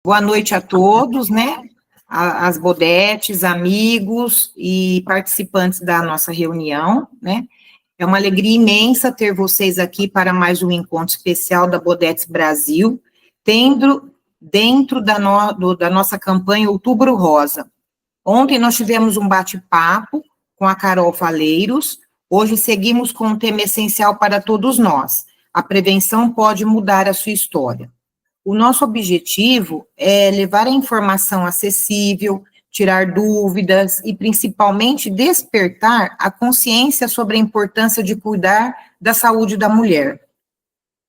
Boa noite a todos, né? As Bodetes, amigos e participantes da nossa reunião, né? É uma alegria imensa ter vocês aqui para mais um encontro especial da Bodetes Brasil, dentro da nossa campanha Outubro Rosa. Ontem nós tivemos um bate-papo com a Carol Faleiros, hoje seguimos com um tema essencial para todos nós. A prevenção pode mudar a sua história. O nosso objetivo é levar a informação acessível, tirar dúvidas e, principalmente, despertar a consciência sobre a importância de cuidar da saúde da mulher.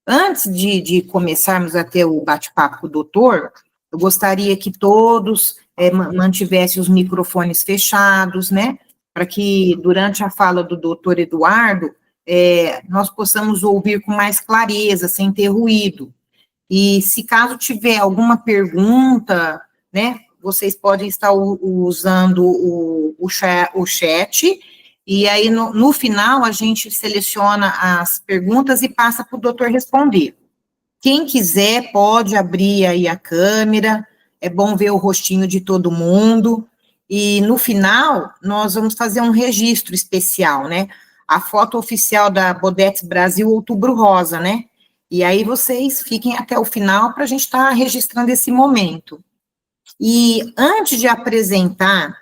Antes de começarmos a ter o bate-papo com o doutor, eu gostaria que todos mantivessem os microfones fechados, né? Para que, durante a fala do doutor Eduardo, nós possamos ouvir com mais clareza, sem ter ruído. E se caso tiver alguma pergunta, né, vocês podem estar usando o chat, e aí no final a gente seleciona as perguntas e passa para o doutor responder. Quem quiser pode abrir aí a câmera, é bom ver o rostinho de todo mundo, e no final nós vamos fazer um registro especial, né, a foto oficial da Bodetes Brasil Outubro Rosa, né, e aí vocês fiquem até o final para a gente estar registrando esse momento. E antes de apresentar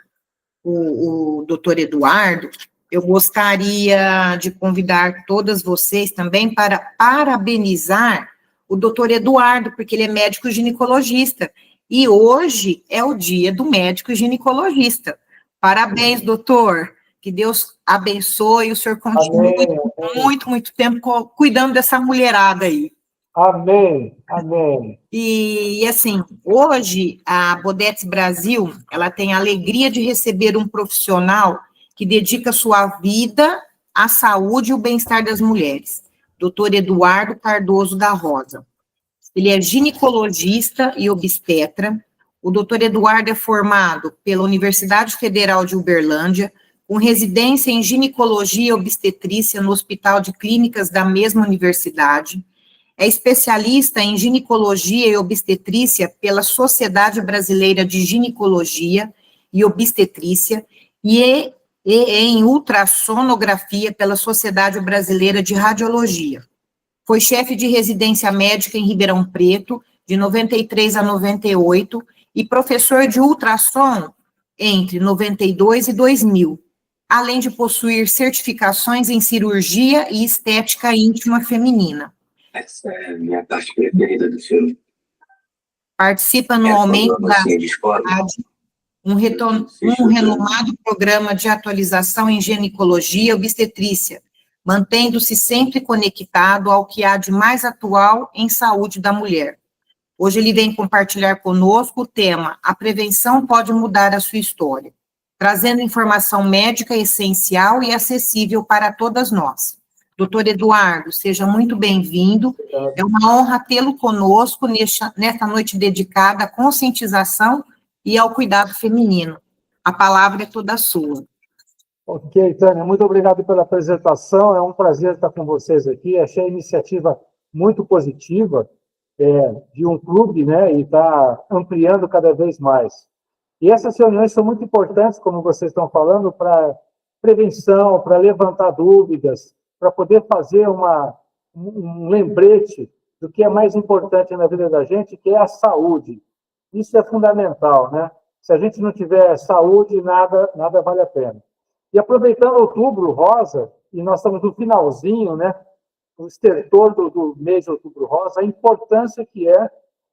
o doutor Eduardo, eu gostaria de convidar todas vocês também para parabenizar o doutor Eduardo, porque ele é médico ginecologista, e hoje é o dia do médico ginecologista. Parabéns, doutor, que Deus abençoe, o senhor continue muito tempo cuidando dessa mulherada aí. Amém, amém. E assim, hoje a Bodetes Brasil, ela tem a alegria de receber um profissional que dedica sua vida à saúde e o bem-estar das mulheres, doutor Eduardo Cardoso da Rosa. Ele é ginecologista e obstetra. O doutor Eduardo é formado pela Universidade Federal de Uberlândia, com residência em ginecologia e obstetrícia no Hospital de Clínicas da mesma universidade. É especialista em ginecologia e obstetrícia pela Sociedade Brasileira de Ginecologia e Obstetrícia e em ultrassonografia pela Sociedade Brasileira de Radiologia. Foi chefe de residência médica em Ribeirão Preto, de 93 a 98, e professor de ultrassom entre 92 e 2000, além de possuir certificações em cirurgia e estética íntima feminina. Essa é a minha parte preferida do filme. Participa anualmente da cidade, um renomado programa de atualização em ginecologia e obstetrícia, mantendo-se sempre conectado ao que há de mais atual em saúde da mulher. Hoje ele vem compartilhar conosco o tema A Prevenção Pode Mudar a Sua História, trazendo informação médica essencial e acessível para todas nós. Doutor Eduardo, seja muito bem-vindo. É uma honra tê-lo conosco nesta noite dedicada à conscientização e ao cuidado feminino. A palavra é toda sua. Ok, Tânia, muito obrigado pela apresentação. É um prazer estar com vocês aqui. Achei a iniciativa muito positiva de um clube, né, e está ampliando cada vez mais. E essas reuniões são muito importantes, como vocês estão falando, para prevenção, para levantar dúvidas, para poder fazer um lembrete do que é mais importante na vida da gente, que é a saúde. Isso é fundamental, né? Se a gente não tiver saúde, nada vale a pena. E aproveitando Outubro Rosa, e nós estamos no finalzinho, né? O estertor do mês de Outubro Rosa, a importância que é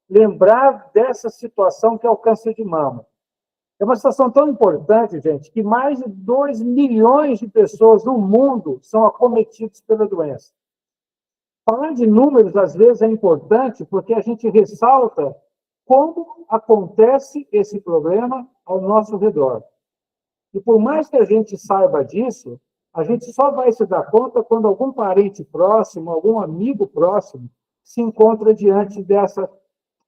lembrar dessa situação que é o câncer de mama. É uma situação tão importante, gente, que mais de 2 milhões de pessoas no mundo são acometidas pela doença. Falar de números, às vezes, é importante porque a gente ressalta como acontece esse problema ao nosso redor. E por mais que a gente saiba disso, a gente só vai se dar conta quando algum parente próximo, algum amigo próximo, se encontra diante dessa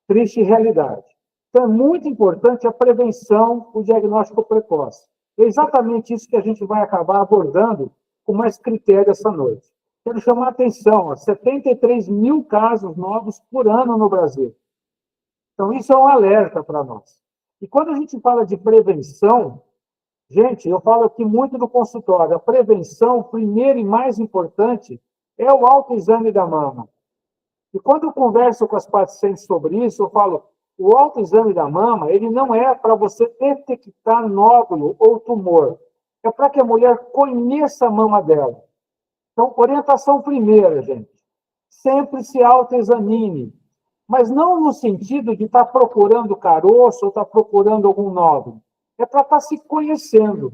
triste realidade. Então, é muito importante a prevenção, o diagnóstico precoce. É exatamente isso que a gente vai acabar abordando com mais critério essa noite. Quero chamar a atenção, 73 mil casos novos por ano no Brasil. Então, isso é um alerta para nós. E quando a gente fala de prevenção, gente, eu falo aqui muito no consultório, a prevenção, primeiro e mais importante, é o autoexame da mama. E quando eu converso com as pacientes sobre isso, eu falo, o autoexame da mama, ele não é para você detectar nódulo ou tumor, é para que a mulher conheça a mama dela. Então, orientação primeira, gente, sempre se autoexamine, mas não no sentido de estar procurando caroço ou estar procurando algum nódulo. É para estar se conhecendo.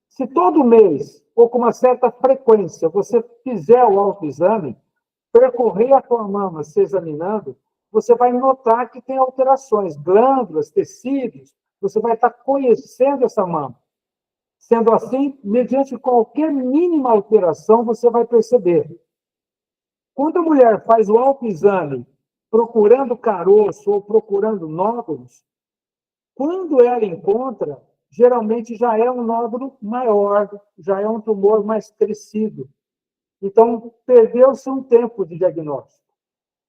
Se todo mês, ou com uma certa frequência, você fizer o autoexame, percorrer a tua mama se examinando, você vai notar que tem alterações, glândulas, tecidos, você vai estar conhecendo essa mama. Sendo assim, mediante qualquer mínima alteração, você vai perceber. Quando a mulher faz o autoexame procurando caroço ou procurando nódulos, quando ela encontra, geralmente já é um nódulo maior, já é um tumor mais crescido. Então, perdeu-se um tempo de diagnóstico.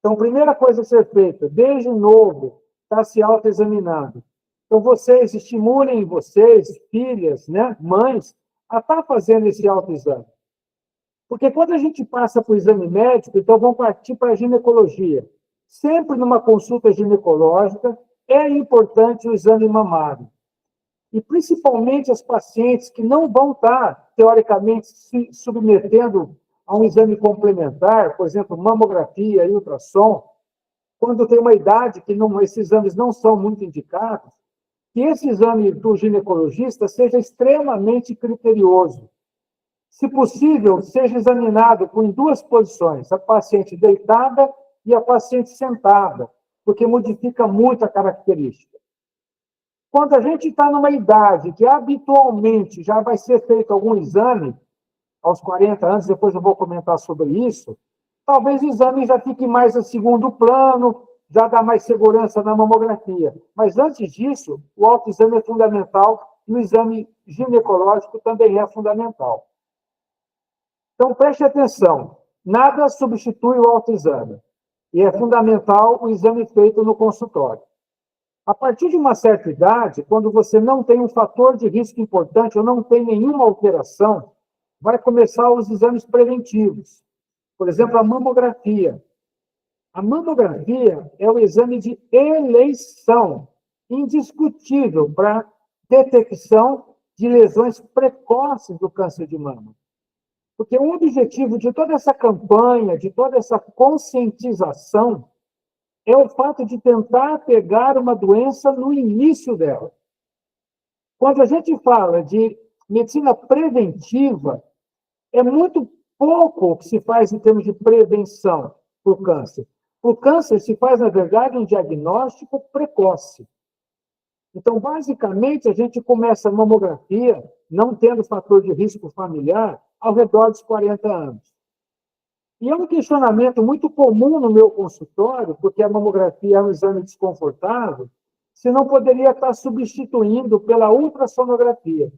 Então, primeira coisa a ser feita, desde novo, está se autoexaminando. Então, vocês estimulem vocês, filhas, né, mães, a estar fazendo esse autoexame. Porque quando a gente passa para o exame médico, então vamos partir para a ginecologia. Sempre numa consulta ginecológica, é importante o exame mamário. E principalmente as pacientes que não vão estar, teoricamente, se submetendo a um exame complementar, por exemplo, mamografia e ultrassom, quando tem uma idade que não, esses exames não são muito indicados, que esse exame do ginecologista seja extremamente criterioso. Se possível, seja examinado em duas posições, a paciente deitada e a paciente sentada, porque modifica muito a característica. Quando a gente está numa idade que habitualmente já vai ser feito algum exame, aos 40 anos, depois eu vou comentar sobre isso, talvez o exame já fique mais a segundo plano, já dá mais segurança na mamografia. Mas antes disso, o autoexame é fundamental e o exame ginecológico também é fundamental. Então, preste atenção, nada substitui o autoexame. E é fundamental o exame feito no consultório. A partir de uma certa idade, quando você não tem um fator de risco importante ou não tem nenhuma alteração, vai começar os exames preventivos. Por exemplo, a mamografia. A mamografia é o exame de eleição, indiscutível para detecção de lesões precoces do câncer de mama. Porque o objetivo de toda essa campanha, de toda essa conscientização, é o fato de tentar pegar uma doença no início dela. Quando a gente fala de medicina preventiva, é muito pouco o que se faz em termos de prevenção para o câncer. O câncer se faz, na verdade, um diagnóstico precoce. Então, basicamente, a gente começa a mamografia, não tendo fator de risco familiar, ao redor dos 40 anos. E é um questionamento muito comum no meu consultório, porque a mamografia é um exame desconfortável, se não poderia estar substituindo pela ultrassonografia.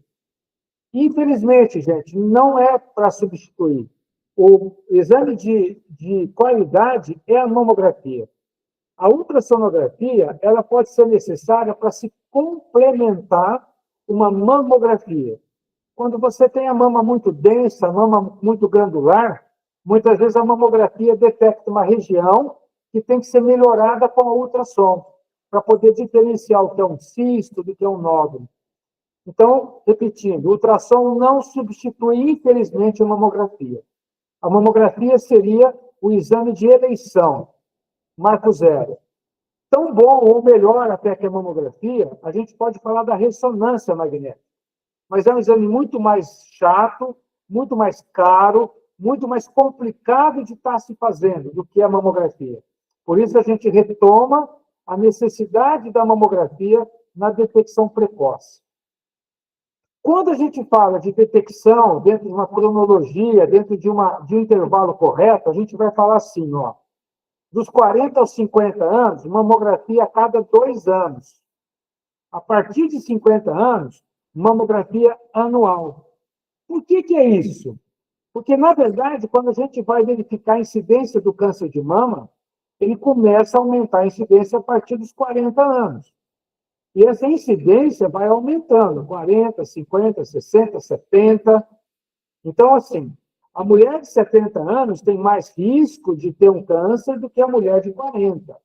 Infelizmente, gente, não é para substituir. O exame de qualidade é a mamografia. A ultrassonografia, ela pode ser necessária para se complementar uma mamografia. Quando você tem a mama muito densa, a mama muito glandular, muitas vezes a mamografia detecta uma região que tem que ser melhorada com a ultrassom, para poder diferenciar o que é um cisto do que é um nódulo. Então, repetindo, o ultrassom não substitui, infelizmente, a mamografia. A mamografia seria o exame de eleição, marco zero. Tão bom ou melhor até que a mamografia, a gente pode falar da ressonância magnética. Mas é um exame muito mais chato, muito mais caro, muito mais complicado de estar se fazendo do que a mamografia. Por isso, a gente retoma a necessidade da mamografia na detecção precoce. Quando a gente fala de detecção dentro de uma cronologia, dentro de um intervalo correto, a gente vai falar assim, ó, dos 40 aos 50 anos, mamografia a cada 2 anos. A partir de 50 anos, mamografia anual. Por que é isso? Porque, na verdade, quando a gente vai verificar a incidência do câncer de mama, ele começa a aumentar a incidência a partir dos 40 anos. E essa incidência vai aumentando, 40, 50, 60, 70. Então, assim, a mulher de 70 anos tem mais risco de ter um câncer do que a mulher de 40.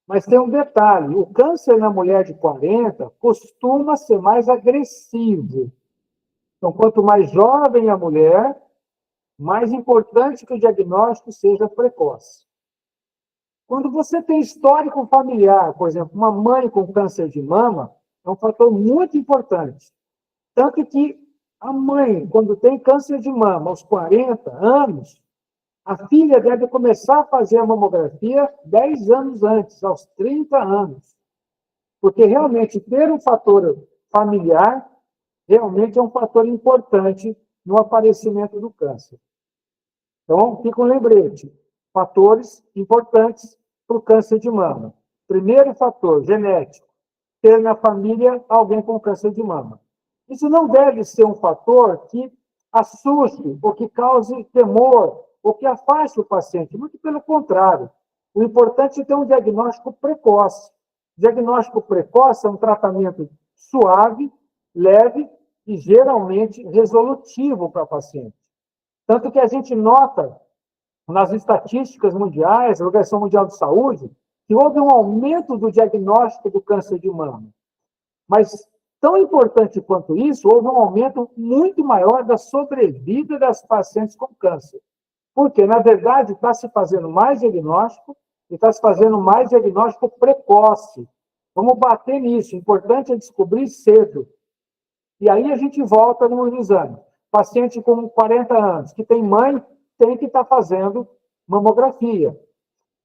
Mas tem um detalhe, o câncer na mulher de 40 costuma ser mais agressivo. Então, quanto mais jovem a mulher, mais importante que o diagnóstico seja precoce. Quando você tem histórico familiar, por exemplo, uma mãe com câncer de mama, é um fator muito importante. Tanto que a mãe, quando tem câncer de mama aos 40 anos, a filha deve começar a fazer a mamografia 10 anos antes, aos 30 anos. Porque realmente ter um fator familiar realmente é um fator importante no aparecimento do câncer. Então, fica um lembrete. Fatores importantes para o câncer de mama. Primeiro fator, genético. Ter na família alguém com câncer de mama. Isso não deve ser um fator que assuste, ou que cause temor, ou que afaste o paciente. Muito pelo contrário. O importante é ter um diagnóstico precoce. Diagnóstico precoce é um tratamento suave, leve e geralmente resolutivo para o paciente. Tanto que a gente nota nas estatísticas mundiais, a Organização Mundial de Saúde, que houve um aumento do diagnóstico do câncer de mama. Mas, tão importante quanto isso, houve um aumento muito maior da sobrevida das pacientes com câncer. Porque, na verdade, está se fazendo mais diagnóstico e está se fazendo mais diagnóstico precoce. Vamos bater nisso. O importante é descobrir cedo. E aí a gente volta no exame. Paciente com 40 anos, que tem mãe, tem que estar fazendo mamografia.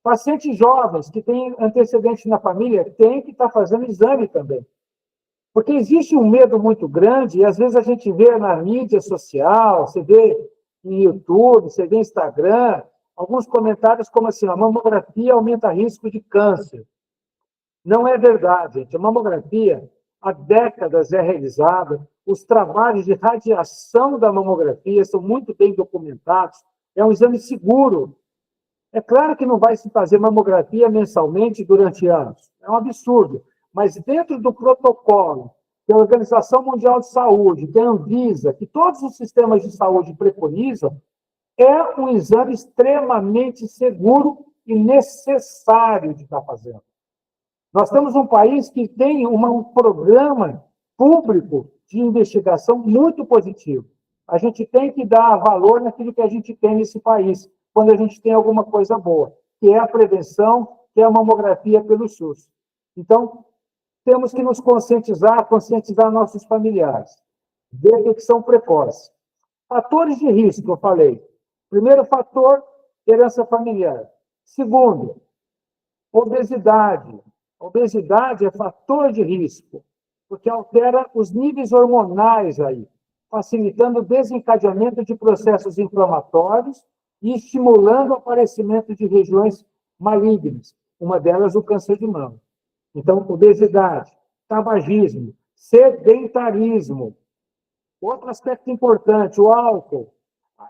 Pacientes jovens, que têm antecedentes na família, tem que estar fazendo exame também. Porque existe um medo muito grande, e às vezes a gente vê na mídia social, você vê no YouTube, você vê no Instagram, alguns comentários como assim, a mamografia aumenta risco de câncer. Não é verdade, gente. A mamografia, há décadas é realizada, os trabalhos de radiação da mamografia são muito bem documentados, é um exame seguro. É claro que não vai se fazer mamografia mensalmente durante anos, é um absurdo, mas dentro do protocolo que a Organização Mundial de Saúde, que a Anvisa, que todos os sistemas de saúde preconizam, é um exame extremamente seguro e necessário de estar fazendo. Nós temos um país que tem um programa público de investigação muito positivo. A gente tem que dar valor naquilo que a gente tem nesse país, quando a gente tem alguma coisa boa, que é a prevenção, que é a mamografia pelo SUS. Então, temos que nos conscientizar nossos familiares. Detecção precoce. Fatores de risco, eu falei. Primeiro fator, herança familiar. Segundo, obesidade. Obesidade é fator de risco, porque altera os níveis hormonais aí, facilitando o desencadeamento de processos inflamatórios e estimulando o aparecimento de regiões malignas, uma delas o câncer de mama. Então, obesidade, tabagismo, sedentarismo. Outro aspecto importante, o álcool.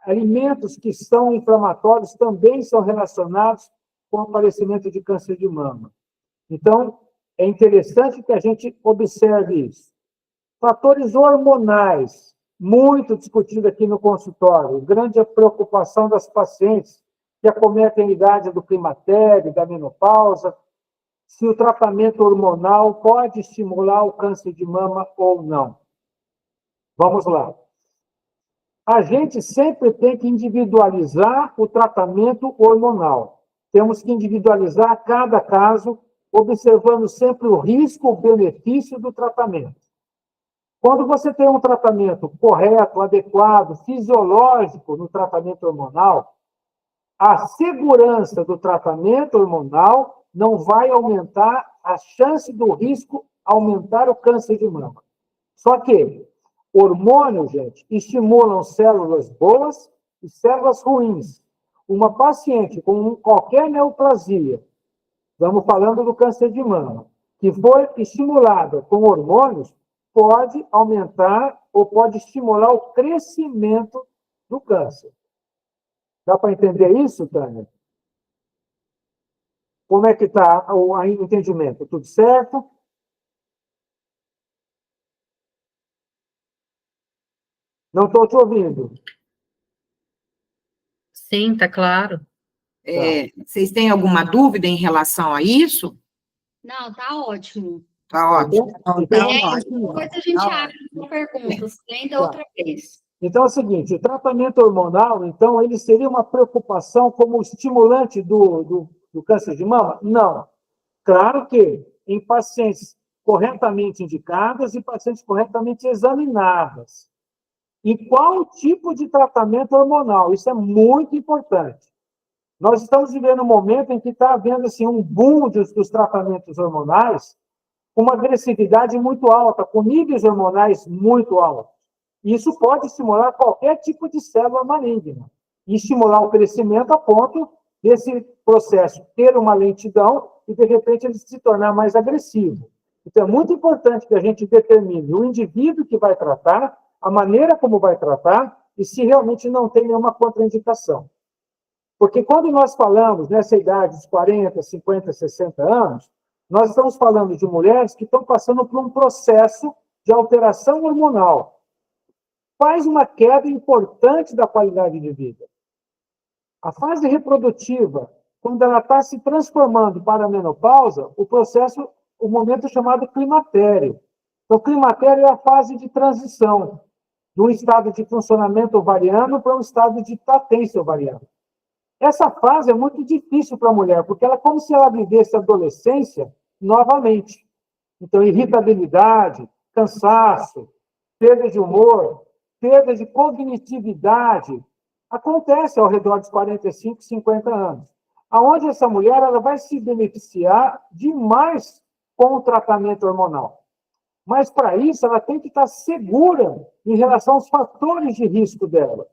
Alimentos que são inflamatórios também são relacionados com o aparecimento de câncer de mama. Então, é interessante que a gente observe isso. Fatores hormonais, muito discutido aqui no consultório, grande preocupação das pacientes que acometem a idade do climatério, da menopausa, se o tratamento hormonal pode estimular o câncer de mama ou não. Vamos lá. A gente sempre tem que individualizar o tratamento hormonal. Temos que individualizar cada caso, observando sempre o risco, o benefício do tratamento. Quando você tem um tratamento correto, adequado, fisiológico no tratamento hormonal, a segurança do tratamento hormonal não vai aumentar a chance do risco aumentar o câncer de mama. Só que hormônios, gente, estimulam células boas e células ruins. Uma paciente com qualquer neoplasia, estamos falando do câncer de mama, que foi estimulada com hormônios, pode aumentar ou pode estimular o crescimento do câncer. Dá para entender isso, Tânia? Como é que está o entendimento? Tudo certo? Não estou te ouvindo. Sim, tá claro. Vocês têm alguma dúvida em relação a isso? Não, tá ótimo. Tá ótimo. Então, Depois a gente abre uma pergunta, ainda outra vez. Então é o seguinte, o tratamento hormonal, então, ele seria uma preocupação como estimulante do câncer de mama? Não. Claro que em pacientes corretamente indicadas e pacientes corretamente examinadas. E qual tipo de tratamento hormonal? Isso é muito importante. Nós estamos vivendo um momento em que está havendo assim, um boom dos tratamentos hormonais, com uma agressividade muito alta, com níveis hormonais muito altos. Isso pode estimular qualquer tipo de célula maligna e estimular o crescimento a ponto desse processo ter uma lentidão e, de repente, ele se tornar mais agressivo. Então, é muito importante que a gente determine o indivíduo que vai tratar, a maneira como vai tratar e se realmente não tem nenhuma contraindicação. Porque quando nós falamos nessa idade dos 40, 50, 60 anos, nós estamos falando de mulheres que estão passando por um processo de alteração hormonal. Faz uma queda importante da qualidade de vida. A fase reprodutiva, quando ela está se transformando para a menopausa, o processo, o momento chamado climatério. Então, o climatério é a fase de transição de um estado de funcionamento ovariano para um estado de latência ovariana. Essa fase é muito difícil para a mulher, porque ela é como se ela vivesse a adolescência novamente. Então, irritabilidade, cansaço, perda de humor, perda de cognitividade, acontece ao redor dos 45, 50 anos. Aonde essa mulher ela vai se beneficiar demais com o tratamento hormonal. Mas, para isso, ela tem que estar segura em relação aos fatores de risco dela.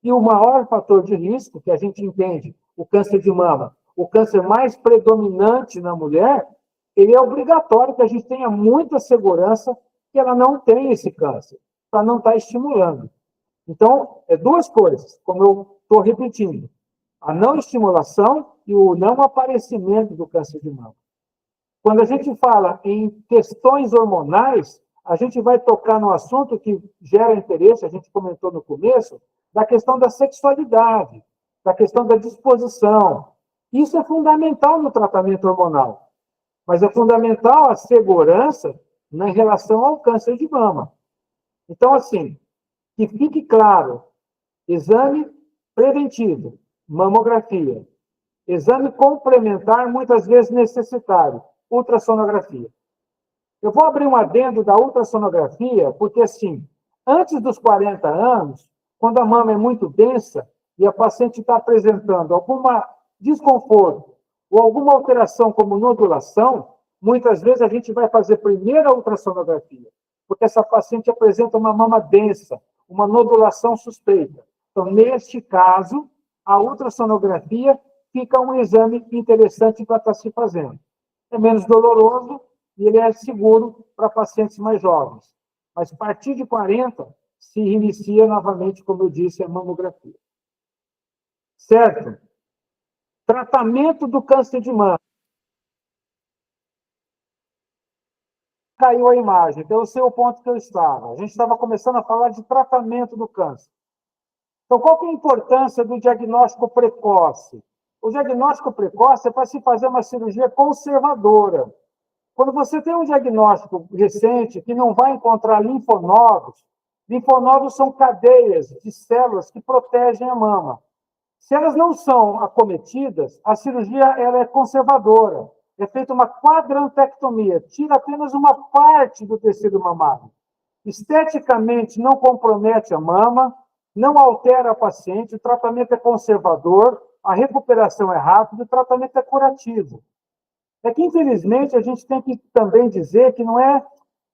E o maior fator de risco, que a gente entende, o câncer de mama, o câncer mais predominante na mulher, ele é obrigatório que a gente tenha muita segurança que ela não tem esse câncer, para não estar estimulando. Então, é duas coisas, como eu estou repetindo. A não estimulação e o não aparecimento do câncer de mama. Quando a gente fala em questões hormonais, a gente vai tocar no assunto que gera interesse, a gente comentou no começo, da questão da sexualidade, da questão da disposição. Isso é fundamental no tratamento hormonal. Mas é fundamental a segurança em relação ao câncer de mama. Então, assim, que fique claro, exame preventivo, mamografia. Exame complementar, muitas vezes necessitário, ultrassonografia. Eu vou abrir um adendo da ultrassonografia, porque, assim, antes dos 40 anos, quando a mama é muito densa e a paciente está apresentando algum desconforto ou alguma alteração como nodulação, muitas vezes a gente vai fazer primeiro a ultrassonografia, porque essa paciente apresenta uma mama densa, uma nodulação suspeita. Então, neste caso, a ultrassonografia fica um exame interessante para estar se fazendo. É menos doloroso e ele é seguro para pacientes mais jovens. Mas a partir de 40, se inicia novamente, como eu disse, a mamografia. Certo? Tratamento do câncer de mama. Caiu a imagem, então eu sei o ponto que eu estava. A gente estava começando a falar de tratamento do câncer. Então, qual que é a importância do diagnóstico precoce? O diagnóstico precoce é para se fazer uma cirurgia conservadora. Quando você tem um diagnóstico recente que não vai encontrar linfonodos são cadeias de células que protegem a mama. Se elas não são acometidas, a cirurgia ela é conservadora. É feita uma quadrantectomia, tira apenas uma parte do tecido mamário. Esteticamente, não compromete a mama, não altera a paciente, o tratamento é conservador, a recuperação é rápida, o tratamento é curativo. É que, infelizmente, a gente tem que também dizer que não é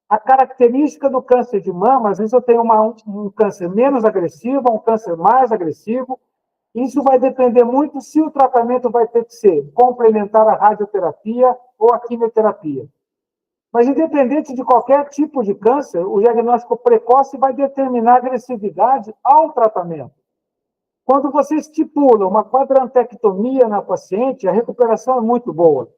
a característica do câncer de mama. Às vezes eu tenho um câncer menos agressivo, um câncer mais agressivo. Isso vai depender muito se o tratamento vai ter que ser complementar à radioterapia ou à quimioterapia. Mas, independente de qualquer tipo de câncer, o diagnóstico precoce vai determinar a agressividade ao tratamento. Quando você estipula uma quadrantectomia na paciente, a recuperação é muito boa.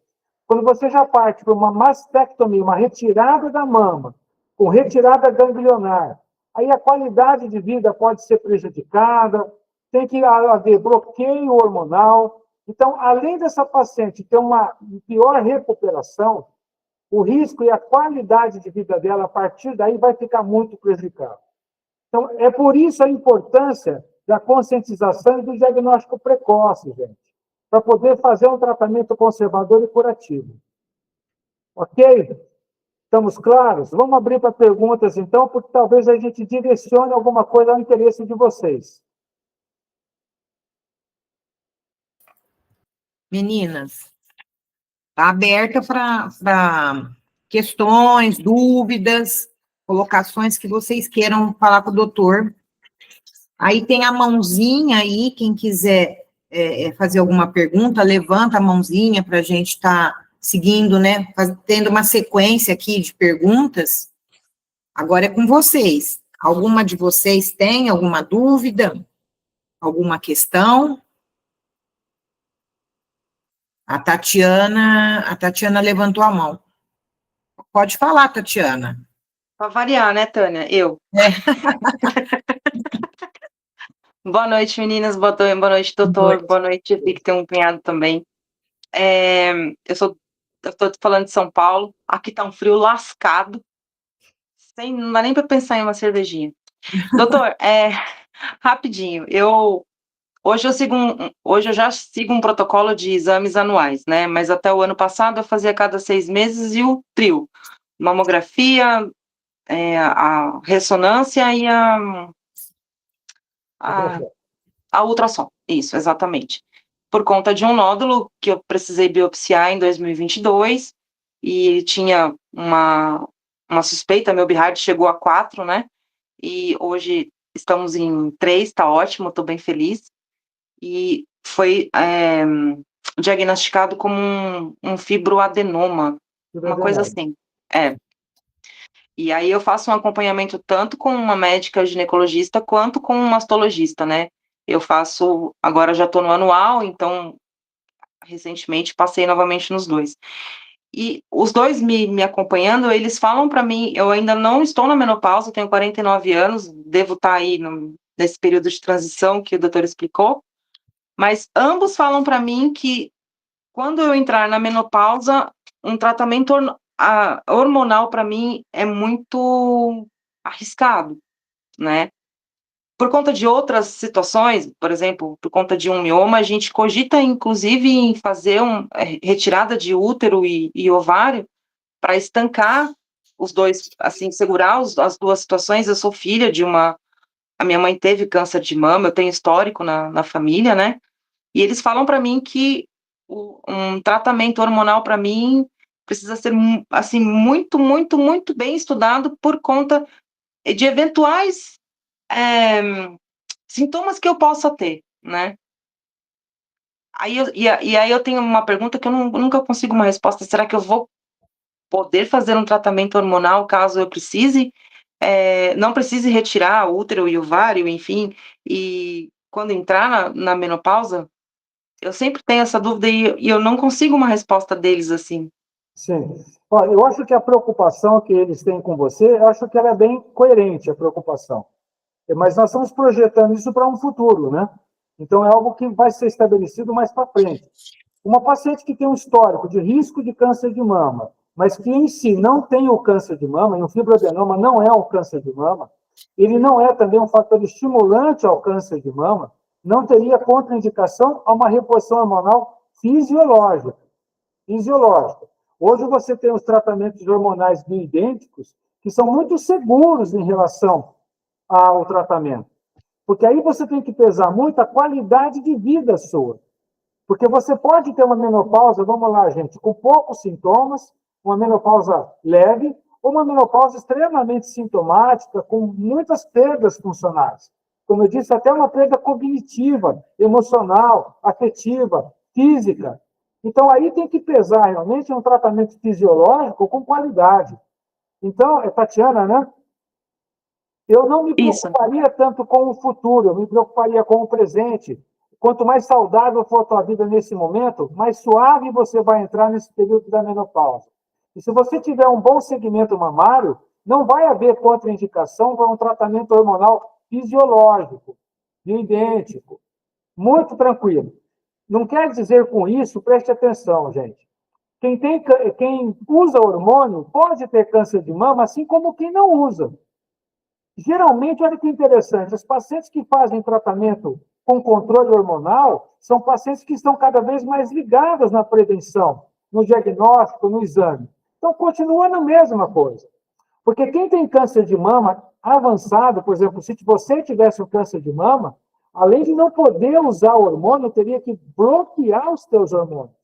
Quando você já parte para uma mastectomia, uma retirada da mama, com retirada ganglionar, aí a qualidade de vida pode ser prejudicada, tem que haver bloqueio hormonal. Então, além dessa paciente ter uma pior recuperação, o risco e a qualidade de vida dela, a partir daí, vai ficar muito prejudicado. Então, é por isso a importância da conscientização e do diagnóstico precoce, gente, para poder fazer um tratamento conservador e curativo. Ok? Estamos claros? Vamos abrir para perguntas, então, porque talvez a gente direcione alguma coisa ao interesse de vocês. Meninas, está aberta para questões, dúvidas, colocações que vocês queiram falar com o doutor. Aí tem a mãozinha aí, quem quiser fazer alguma pergunta, levanta a mãozinha para a gente estar seguindo, né? Tendo uma sequência aqui de perguntas. Agora é com vocês. Alguma de vocês tem alguma dúvida? Alguma questão? A Tatiana levantou a mão. Pode falar, Tatiana. Para variar, né, Tânia? Eu. Boa noite, meninas. Boa noite, doutor. Boa noite, vi que tem um cunhado também. Eu estou falando de São Paulo. Aqui tá um frio lascado. Não dá nem para pensar em uma cervejinha. Doutor, rapidinho. Hoje eu já sigo um protocolo de exames anuais, né? Mas até o ano passado eu fazia cada 6 meses e o trio. Mamografia, a ressonância e a ultrassom. Isso, exatamente. Por conta de um nódulo que eu precisei biopsiar em 2022 e tinha uma suspeita, meu BIHARD chegou a 4, né? E hoje estamos em 3, tá ótimo, tô bem feliz. E foi diagnosticado como um fibroadenoma, uma coisa assim. E aí eu faço um acompanhamento tanto com uma médica ginecologista quanto com um mastologista, né? Eu faço, agora já estou no anual, então recentemente passei novamente nos dois. E os dois me acompanhando, eles falam para mim, eu ainda não estou na menopausa, tenho 49 anos, devo estar aí nesse período de transição que o doutor explicou, mas ambos falam para mim que quando eu entrar na menopausa, um tratamento hormonal para mim é muito arriscado, né? Por conta de outras situações, por exemplo, por conta de um mioma, a gente cogita, inclusive, em fazer retirada de útero e ovário para estancar os dois, assim, segurar as duas situações. Eu sou filha de a minha mãe teve câncer de mama, eu tenho histórico na família, né? E eles falam para mim que um tratamento hormonal, para mim, precisa ser, assim, muito, muito, muito bem estudado por conta de eventuais sintomas que eu possa ter, né? Aí eu tenho uma pergunta que eu nunca consigo uma resposta. Será que eu vou poder fazer um tratamento hormonal caso eu precise? Não precise retirar o útero e o ovário, enfim, e quando entrar na menopausa, eu sempre tenho essa dúvida e eu não consigo uma resposta deles assim. Sim. Olha, eu acho que a preocupação que eles têm com você, eu acho que ela é bem coerente, a preocupação. Mas nós estamos projetando isso para um futuro, né? Então, é algo que vai ser estabelecido mais para frente. Uma paciente que tem um histórico de risco de câncer de mama, mas que em si não tem o câncer de mama, e o fibroadenoma não é o câncer de mama, ele não é também um fator estimulante ao câncer de mama, não teria contraindicação a uma reposição hormonal fisiológica. Hoje você tem os tratamentos hormonais bioidênticos que são muito seguros em relação ao tratamento. Porque aí você tem que pesar muito a qualidade de vida sua. Porque você pode ter uma menopausa, vamos lá, gente, com poucos sintomas, uma menopausa leve, ou uma menopausa extremamente sintomática, com muitas perdas funcionais. Como eu disse, até uma perda cognitiva, emocional, afetiva, física. Então, aí tem que pesar realmente um tratamento fisiológico com qualidade. Então, é Tatiana, né? Eu não me Isso. preocuparia tanto com o futuro, eu me preocuparia com o presente. Quanto mais saudável for a tua vida nesse momento, mais suave você vai entrar nesse período da menopausa. E se você tiver um bom segmento mamário, não vai haver contraindicação para um tratamento hormonal fisiológico, bioidêntico. Muito tranquilo. Não quer dizer com isso, preste atenção, gente. Quem usa hormônio pode ter câncer de mama, assim como quem não usa. Geralmente, olha que interessante, os pacientes que fazem tratamento com controle hormonal são pacientes que estão cada vez mais ligados na prevenção, no diagnóstico, no exame. Então, continua na mesma coisa. Porque quem tem câncer de mama avançado, por exemplo, se você tivesse um câncer de mama, além de não poder usar hormônio, teria que bloquear os teus hormônios.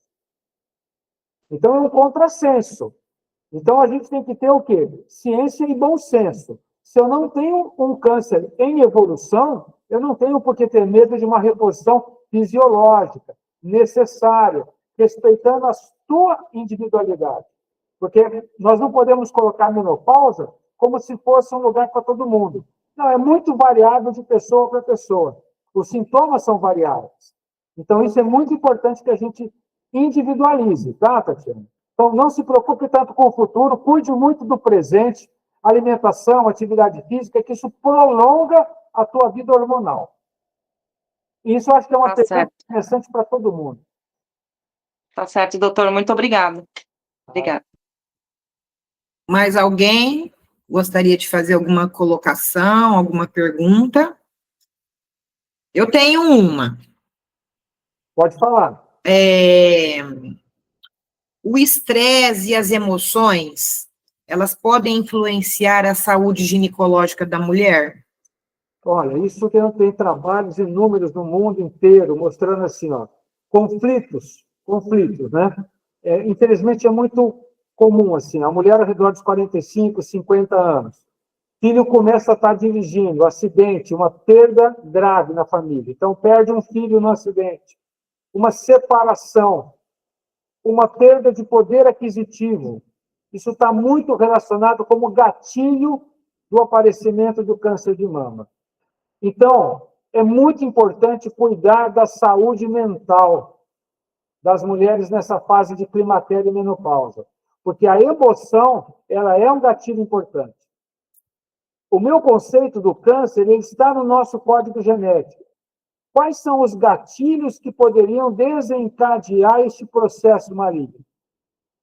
Então, é um contrassenso. Então, a gente tem que ter o quê? Ciência e bom senso. Se eu não tenho um câncer em evolução, eu não tenho por que ter medo de uma reposição fisiológica, necessária, respeitando a sua individualidade. Porque nós não podemos colocar a menopausa como se fosse um lugar para todo mundo. Não, é muito variável de pessoa para pessoa. Os sintomas são variáveis. Então, isso é muito importante que a gente individualize, tá, Tatiana? Então, não se preocupe tanto com o futuro, cuide muito do presente, alimentação, atividade física, que isso prolonga a tua vida hormonal. Isso eu acho que é uma questão interessante para todo mundo. Tá certo, doutor. Muito obrigada. Obrigada. Mais alguém gostaria de fazer alguma colocação, alguma pergunta? Eu tenho uma. Pode falar. O estresse e as emoções, elas podem influenciar a saúde ginecológica da mulher? Olha, isso tem trabalhos inúmeros no mundo inteiro, mostrando assim, ó, conflitos, né? Infelizmente, é muito comum, assim, a mulher ao redor dos 45, 50 anos, filho começa a estar dirigindo, acidente, uma perda grave na família. Então, perde um filho no acidente, uma separação, uma perda de poder aquisitivo. Isso está muito relacionado como gatilho do aparecimento do câncer de mama. Então, é muito importante cuidar da saúde mental das mulheres nessa fase de climatério e menopausa, porque a emoção, ela é um gatilho importante. O meu conceito do câncer, ele está no nosso código genético. Quais são os gatilhos que poderiam desencadear este processo maligno?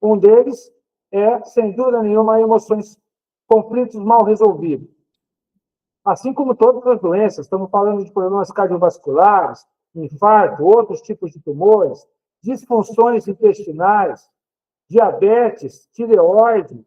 Um deles é, sem dúvida nenhuma, emoções, conflitos mal resolvidos. Assim como todas as doenças, estamos falando de problemas cardiovasculares, infarto, outros tipos de tumores, disfunções intestinais, diabetes, tireoide.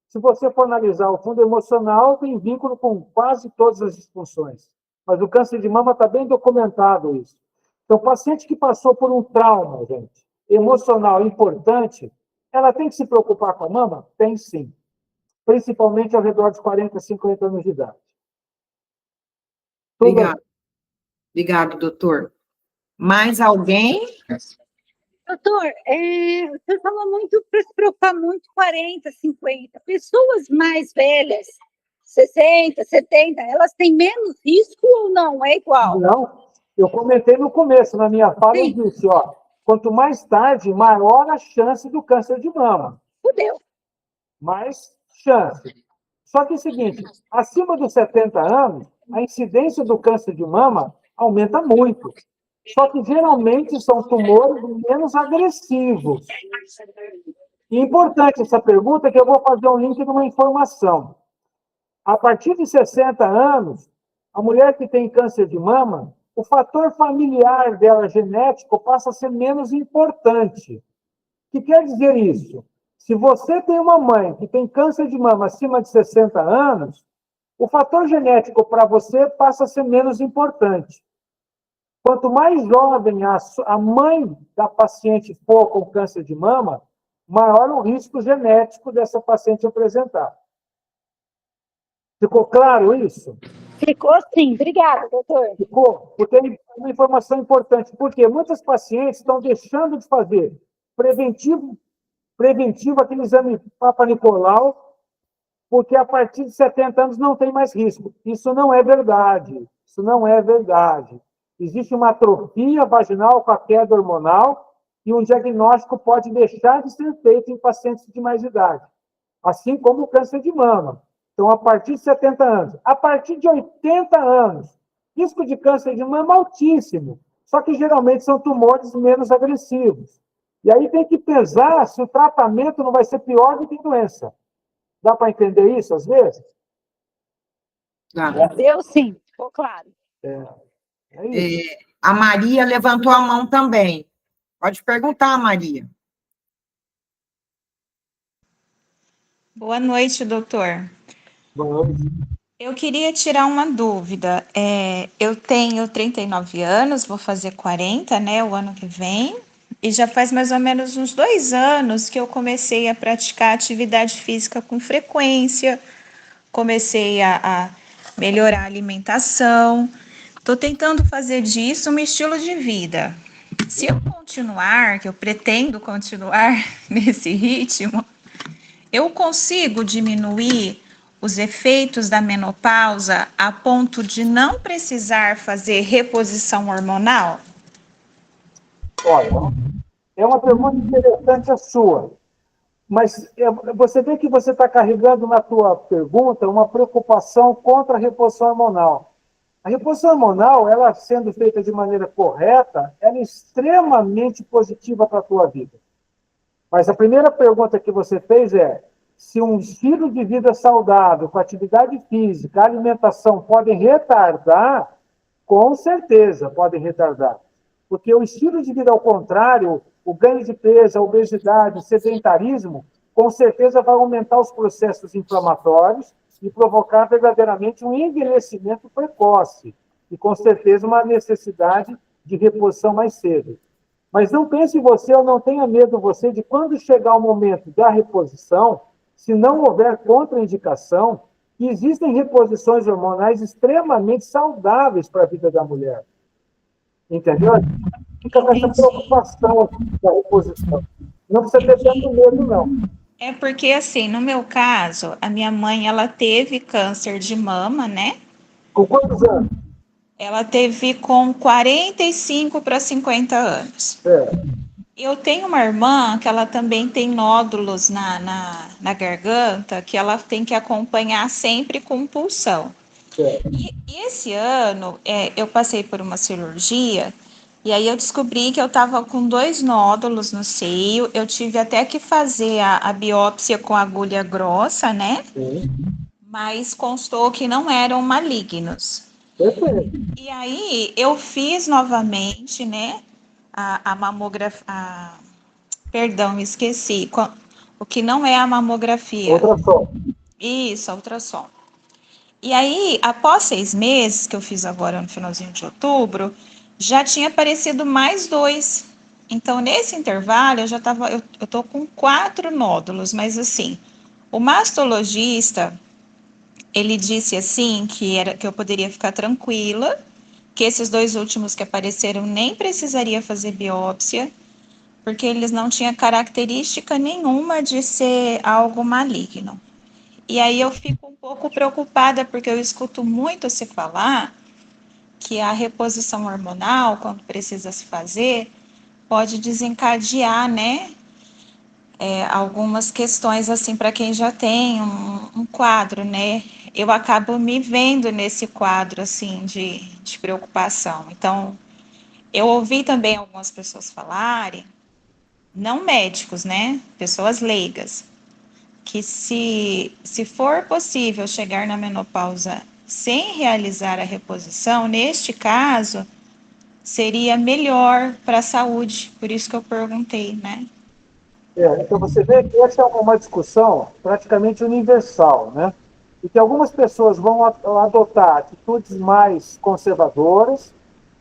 Se você for analisar o fundo emocional, tem vínculo com quase todas as disfunções. Mas o câncer de mama está bem documentado isso. Então, paciente que passou por um trauma, gente, emocional importante, ela tem que se preocupar com a mama? Tem sim. Principalmente ao redor dos 40, 50 anos de idade. Obrigado. Obrigado, doutor. Mais alguém? Doutor, você falou muito para se preocupar muito 40, 50. Pessoas mais velhas, 60, 70, elas têm menos risco ou não? É igual? Não, eu comentei no começo, na minha fala, eu disse, ó, quanto mais tarde, maior a chance do câncer de mama. Fudeu. Mais chance. Só que é o seguinte, acima dos 70 anos, a incidência do câncer de mama aumenta muito. Só que, geralmente, são tumores menos agressivos. E importante essa pergunta, que eu vou fazer um link de uma informação. A partir de 60 anos, a mulher que tem câncer de mama, o fator familiar dela genético passa a ser menos importante. O que quer dizer isso? Se você tem uma mãe que tem câncer de mama acima de 60 anos, o fator genético para você passa a ser menos importante. Quanto mais jovem a mãe da paciente for com câncer de mama, maior o risco genético dessa paciente apresentar. Ficou claro isso? Ficou sim. Obrigada, doutor. Ficou, porque é uma informação importante. Porque muitas pacientes estão deixando de fazer preventivo aquele exame Papa Nicolau, porque a partir de 70 anos não tem mais risco. Isso não é verdade. Isso não é verdade. Existe uma atrofia vaginal com a queda hormonal e um diagnóstico pode deixar de ser feito em pacientes de mais idade, assim como o câncer de mama. Então, a partir de 70 anos. A partir de 80 anos, risco de câncer de mama altíssimo, só que geralmente são tumores menos agressivos. E aí tem que pesar se o tratamento não vai ser pior do que a doença. Dá para entender isso, às vezes? Eu sim, ficou claro. É isso. A Maria levantou a mão também. Pode perguntar, Maria. Boa noite, doutor. Boa noite. Eu queria tirar uma dúvida. Eu tenho 39 anos, vou fazer 40, né, o ano que vem, e já faz mais ou menos uns 2 anos que eu comecei a praticar atividade física com frequência, comecei a melhorar a alimentação. Estou tentando fazer disso um estilo de vida. Se eu continuar, que eu pretendo continuar nesse ritmo, eu consigo diminuir os efeitos da menopausa a ponto de não precisar fazer reposição hormonal? Olha, é uma pergunta interessante a sua, mas você vê que você está carregando na tua pergunta uma preocupação contra a reposição hormonal. A reposição hormonal, ela sendo feita de maneira correta, ela é extremamente positiva para a tua vida. Mas a primeira pergunta que você fez é se um estilo de vida saudável, com atividade física, alimentação, podem retardar, com certeza podem retardar. Porque o estilo de vida ao contrário, o ganho de peso, a obesidade, o sedentarismo, com certeza vai aumentar os processos inflamatórios e provocar verdadeiramente um envelhecimento precoce. E, com certeza, uma necessidade de reposição mais cedo. Mas não pense você, ou não tenha medo você, de quando chegar o momento da reposição, se não houver contraindicação, que existem reposições hormonais extremamente saudáveis para a vida da mulher. Entendeu? Fica com essa preocupação da reposição. Não precisa ter tanto medo, não. É porque, assim, no meu caso, a minha mãe, ela teve câncer de mama, né? Com quantos anos? Ela teve com 45 para 50 anos. Eu tenho uma irmã que ela também tem nódulos na garganta, que ela tem que acompanhar sempre com punção. E esse ano, eu passei por uma cirurgia, e aí eu descobri que eu estava com 2 nódulos no seio, eu tive até que fazer a biópsia com agulha grossa, né? Mas constou que não eram malignos. E aí eu fiz novamente, né, a mamografia, perdão, me esqueci, o que não é a mamografia. Ultrassom. Isso, ultrassom. E aí, após 6 meses, que eu fiz agora no finalzinho de outubro, já tinha aparecido mais 2. Então, nesse intervalo, eu tô com 4 nódulos, mas assim, o mastologista, ele disse assim, que eu poderia ficar tranquila, que esses 2 últimos que apareceram nem precisaria fazer biópsia, porque eles não tinham característica nenhuma de ser algo maligno. E aí eu fico um pouco preocupada, porque eu escuto muito se falar que a reposição hormonal, quando precisa se fazer, pode desencadear, né, algumas questões, assim, para quem já tem um quadro, né? Eu acabo me vendo nesse quadro, assim, de preocupação. Então, eu ouvi também algumas pessoas falarem, não médicos, né, pessoas leigas, que se for possível chegar na menopausa sem realizar a reposição, neste caso, seria melhor para a saúde, por isso que eu perguntei, né? Então você vê que essa é uma discussão praticamente universal, né? E que algumas pessoas vão adotar atitudes mais conservadoras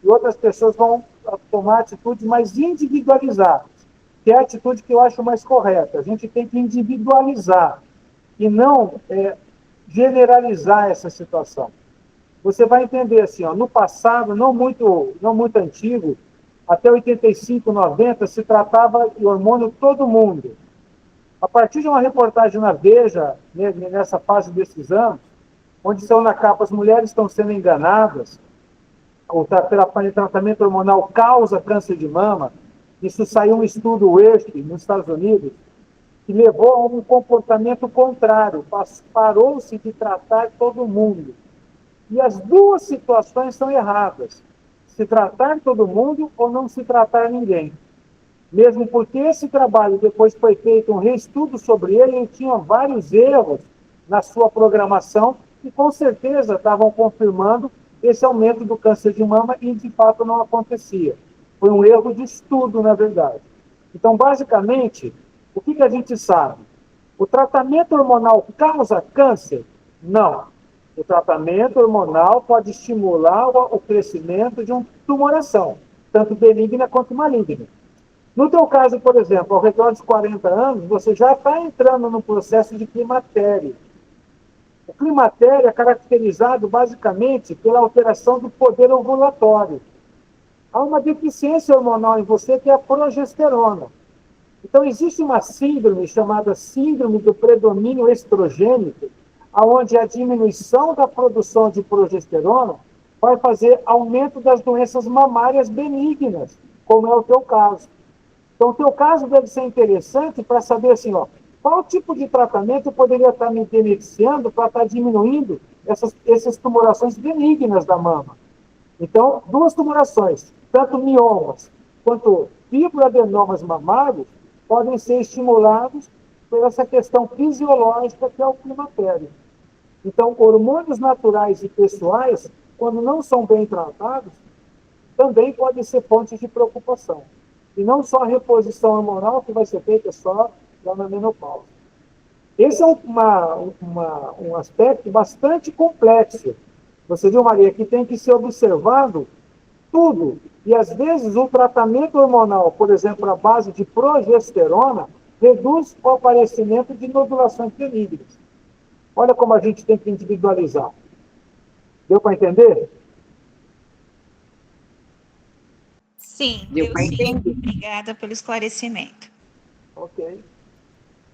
e outras pessoas vão tomar atitudes mais individualizadas, que é a atitude que eu acho mais correta. A gente tem que individualizar e não generalizar essa situação. Você vai entender assim, ó, no passado, não muito antigo, até 85, 90, se tratava de hormônio todo mundo. A partir de uma reportagem na Veja, nessa fase desses anos, onde são na capa as mulheres estão sendo enganadas, ou pelo tratamento hormonal causa câncer de mama, isso saiu um estudo nos Estados Unidos, que levou a um comportamento contrário, parou-se de tratar todo mundo. E as duas situações são erradas, se tratar todo mundo ou não se tratar ninguém. Mesmo porque esse trabalho depois foi feito um reestudo sobre ele tinha vários erros na sua programação e com certeza estavam confirmando esse aumento do câncer de mama e de fato não acontecia. Foi um erro de estudo, na verdade. Então, basicamente, o que a gente sabe? O tratamento hormonal causa câncer? Não. O tratamento hormonal pode estimular o crescimento de uma tumoração, tanto benigna quanto maligna. No teu caso, por exemplo, ao redor dos 40 anos, você já está entrando no processo de climatério. O climatério é caracterizado basicamente pela alteração do poder ovulatório. Há uma deficiência hormonal em você que é a progesterona. Então, existe uma síndrome chamada síndrome do predomínio estrogênico, onde a diminuição da produção de progesterona vai fazer aumento das doenças mamárias benignas, como é o teu caso. Então, o teu caso deve ser interessante para saber assim, qual tipo de tratamento poderia estar me beneficiando para estar diminuindo essas tumorações benignas da mama. Então, duas tumorações, tanto miomas quanto fibroadenomas mamários, podem ser estimulados por essa questão fisiológica que é o climatério. Então, hormônios naturais e pessoais, quando não são bem tratados, também podem ser fontes de preocupação. E não só a reposição hormonal, que vai ser feita só lá na menopausa. Esse é um aspecto bastante complexo. Você viu, Maria, que tem que ser observado tudo. E, às vezes, o tratamento hormonal, por exemplo, à base de progesterona, reduz o aparecimento de nodulações benignas. Olha como a gente tem que individualizar. Deu para entender? Sim, Deu deu para sim. entender? Obrigada pelo esclarecimento. Ok.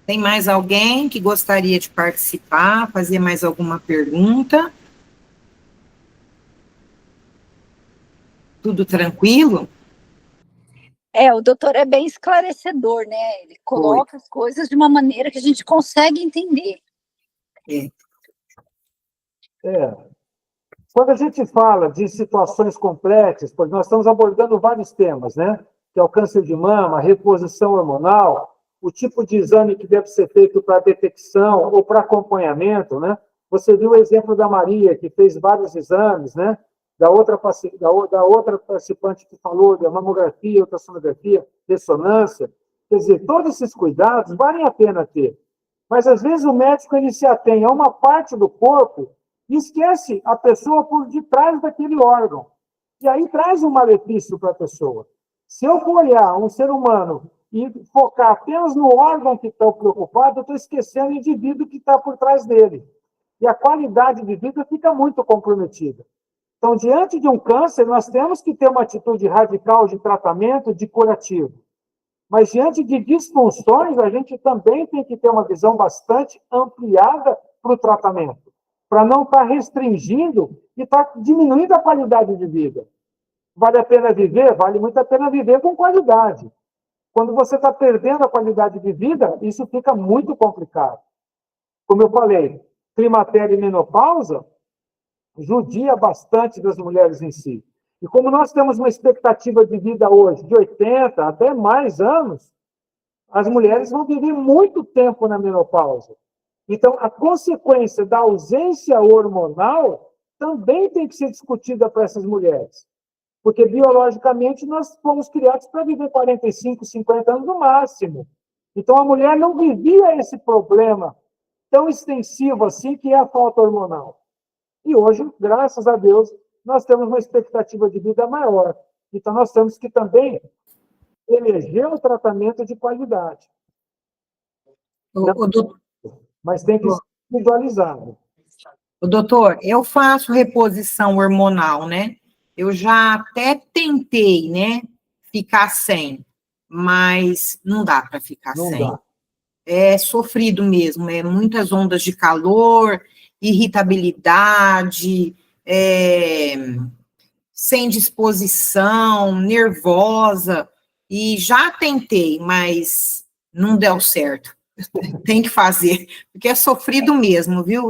Tem mais alguém que gostaria de participar, fazer mais alguma pergunta? Tudo tranquilo? O doutor é bem esclarecedor, né? Ele coloca as coisas de uma maneira que a gente consegue entender. Quando a gente fala de situações complexas, pois nós estamos abordando vários temas, né? Que é o câncer de mama, a reposição hormonal, o tipo de exame que deve ser feito para detecção ou para acompanhamento, né? Você viu o exemplo da Maria, que fez vários exames, né? Da outra participante que falou da mamografia, ultrassonografia, ressonância. Quer dizer, todos esses cuidados valem a pena ter. Mas, às vezes, o médico ele se atém a uma parte do corpo e esquece a pessoa por detrás daquele órgão. E aí traz um malefício para a pessoa. Se eu for olhar um ser humano e focar apenas no órgão que está preocupado, eu estou esquecendo o indivíduo que está por trás dele. E a qualidade de vida fica muito comprometida. Então, diante de um câncer, nós temos que ter uma atitude radical de tratamento, de curativo. Mas, diante de disfunções, a gente também tem que ter uma visão bastante ampliada para o tratamento, para não estar restringindo e estar diminuindo a qualidade de vida. Vale a pena viver? Vale muito a pena viver com qualidade. Quando você está perdendo a qualidade de vida, isso fica muito complicado. Como eu falei, climatério e menopausa judia bastante das mulheres em si. E como nós temos uma expectativa de vida hoje de 80 até mais anos, as mulheres vão viver muito tempo na menopausa. Então, a consequência da ausência hormonal também tem que ser discutida para essas mulheres. Porque, biologicamente, nós fomos criados para viver 45, 50 anos no máximo. Então, a mulher não vivia esse problema tão extensivo assim, que é a falta hormonal. E hoje, graças a Deus, nós temos uma expectativa de vida maior. Então, nós temos que também eleger o tratamento de qualidade. Mas tem que ser individualizado. Doutor, eu faço reposição hormonal, né? Eu já até tentei, né, ficar sem, mas não dá para ficar sem. Não dá. é sofrido mesmo, muitas ondas de calor, irritabilidade, sem disposição, nervosa, e já tentei, mas não deu certo. Tem que fazer, porque é sofrido mesmo, viu,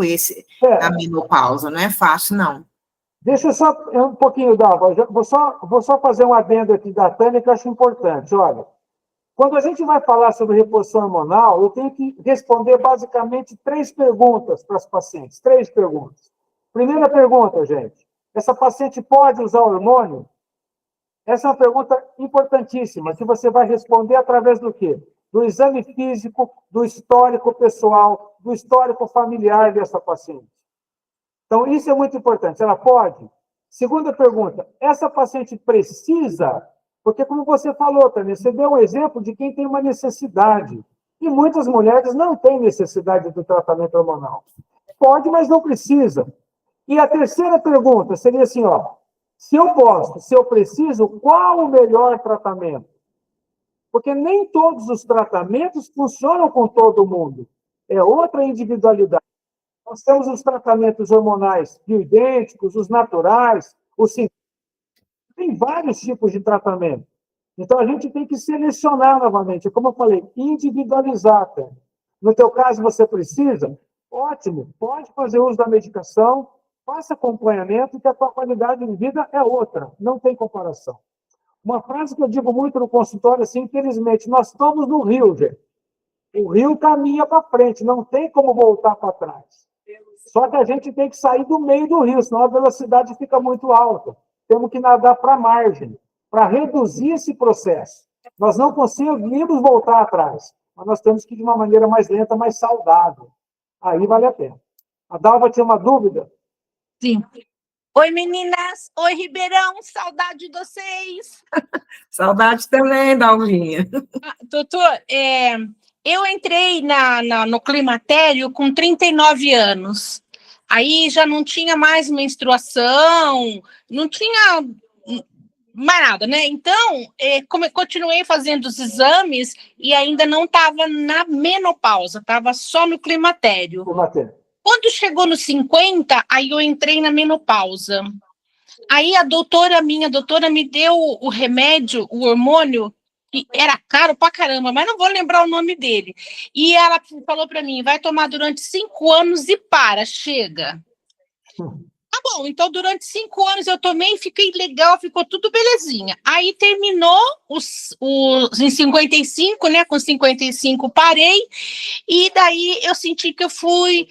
a menopausa, não é fácil, não. Deixa eu só um pouquinho, Dalva, vou só fazer um adendo aqui da Tânia que eu acho importante. Olha, quando a gente vai falar sobre reposição hormonal, eu tenho que responder basicamente 3 perguntas para as pacientes. 3 perguntas. Primeira pergunta, gente. Essa paciente pode usar hormônio? Essa é uma pergunta importantíssima, que você vai responder através do quê? Do exame físico, do histórico pessoal, do histórico familiar dessa paciente. Então, isso é muito importante. Ela pode? Segunda pergunta, essa paciente precisa? Porque, como você falou, Tânia, você deu um exemplo de quem tem uma necessidade. E muitas mulheres não têm necessidade do tratamento hormonal. Pode, mas não precisa. E a terceira pergunta seria assim, ó, se eu posso, se eu preciso, qual o melhor tratamento? Porque nem todos os tratamentos funcionam com todo mundo. É outra individualidade. Nós temos os tratamentos hormonais bioidênticos, os naturais, os sintéticos. Tem vários tipos de tratamento. Então, a gente tem que selecionar novamente. Como eu falei, individualizar. No teu caso, você precisa? Ótimo, pode fazer uso da medicação, faça acompanhamento, que a tua qualidade de vida é outra. Não tem comparação. Uma frase que eu digo muito no consultório, assim, infelizmente, nós estamos no rio, gente. O rio caminha para frente, não tem como voltar para trás. Só que a gente tem que sair do meio do rio, senão a velocidade fica muito alta. Temos que nadar para a margem, para reduzir esse processo. Nós não conseguimos voltar atrás, mas nós temos que ir de uma maneira mais lenta, mais saudável. Aí vale a pena. A Dalva tinha uma dúvida? Sim. Oi, meninas. Oi, Ribeirão. Saudade de vocês. Saudade também, Dalvinha. Doutor, eu entrei no climatério com 39 anos. Aí já não tinha mais menstruação, não tinha mais nada, né? Então, continuei fazendo os exames e ainda não estava na menopausa, estava só no climatério. Quando chegou nos 50, aí eu entrei na menopausa. Aí a minha doutora me deu o remédio, o hormônio, que era caro pra caramba, mas não vou lembrar o nome dele. E ela falou para mim, vai tomar durante 5 anos e chega. Tá bom, então durante 5 anos eu tomei, fiquei legal, ficou tudo belezinha. Aí terminou em 55, né? Com 55 parei, e daí eu senti que eu fui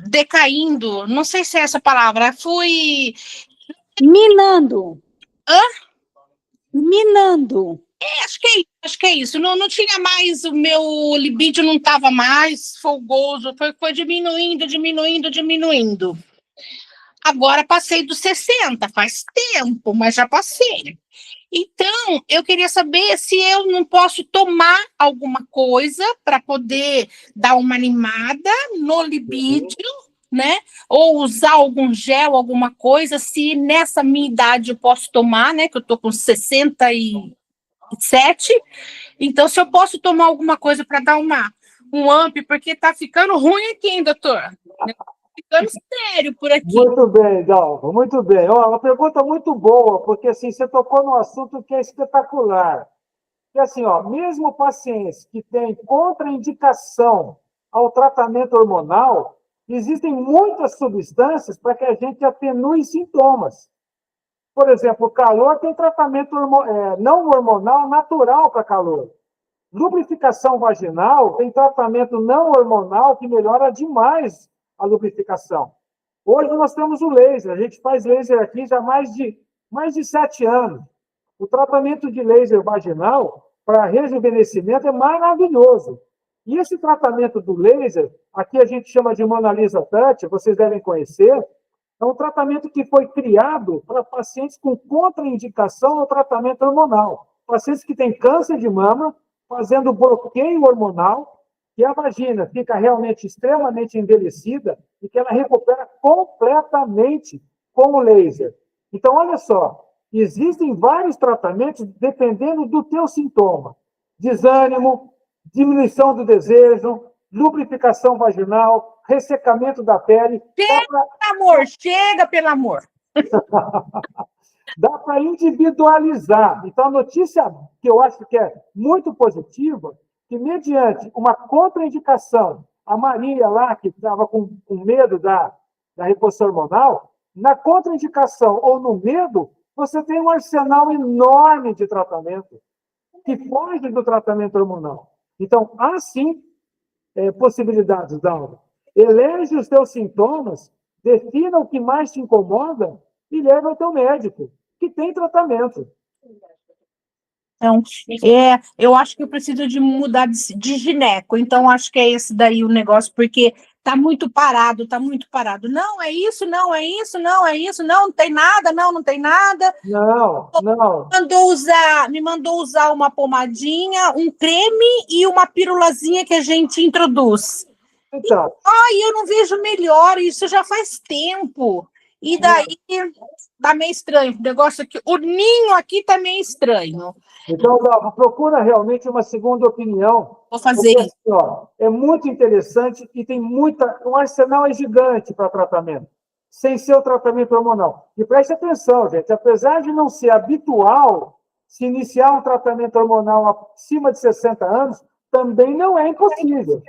decaindo, não sei se é essa palavra, fui... Minando. Hã? Minando. Acho que é isso. Não tinha mais, o meu libido não estava mais folgoso, foi diminuindo. Agora passei dos 60, faz tempo, mas já passei. Então, eu queria saber se eu não posso tomar alguma coisa para poder dar uma animada no libido, né? Ou usar algum gel, alguma coisa, se nessa minha idade eu posso tomar, né? Que eu tô com 67. Então, se eu posso tomar alguma coisa para dar um up, porque tá ficando ruim aqui, hein, doutor? Ficando sério por aqui. Muito bem, Dalva, muito bem. Ó, uma pergunta muito boa, porque assim, você tocou num assunto que é espetacular. Que assim, ó, mesmo pacientes que têm contraindicação ao tratamento hormonal, existem muitas substâncias para que a gente atenue sintomas. Por exemplo, o calor tem tratamento não hormonal natural para calor. Lubrificação vaginal tem tratamento não hormonal que melhora demais a lubrificação. Hoje nós temos o laser, a gente faz laser aqui já há mais de 7 anos. O tratamento de laser vaginal para rejuvenescimento é maravilhoso. E esse tratamento do laser, aqui a gente chama de Mona Lisa Touch, vocês devem conhecer, é um tratamento que foi criado para pacientes com contraindicação ao tratamento hormonal. Pacientes que têm câncer de mama, fazendo bloqueio hormonal, que a vagina fica realmente extremamente envelhecida e que ela recupera completamente com o laser. Então, olha só, existem vários tratamentos dependendo do teu sintoma. desânimo, diminuição do desejo, lubrificação vaginal, ressecamento da pele. Chega, pelo amor. Dá para individualizar. Então, a notícia que eu acho que é muito positiva, que mediante uma contraindicação, a Maria lá, que estava com medo da reposição hormonal, na contraindicação ou no medo, você tem um arsenal enorme de tratamento que foge do tratamento hormonal. Então, há sim possibilidades, Dalva. Elege os teus sintomas, defina o que mais te incomoda e leva ao teu médico, que tem tratamento. Então, eu acho que eu preciso de mudar de gineco. Então, acho que é esse daí o negócio, porque tá muito parado, tá muito parado. Não, é isso, não, é isso, não, é isso, não tem nada, não tem nada. Não. Me mandou usar uma pomadinha, um creme e uma pirulazinha que a gente introduz. Então, Eu não vejo melhor, isso já faz tempo. E daí tá meio estranho. O negócio aqui, o ninho aqui tá meio estranho. então, Dalva, procura realmente uma segunda opinião. Vou fazer Porque, isso. assim, ó, é muito interessante e tem um arsenal é gigante para tratamento, sem ser o tratamento hormonal. E preste atenção, gente, apesar de não ser habitual se iniciar um tratamento hormonal acima de 60 anos, também não é impossível.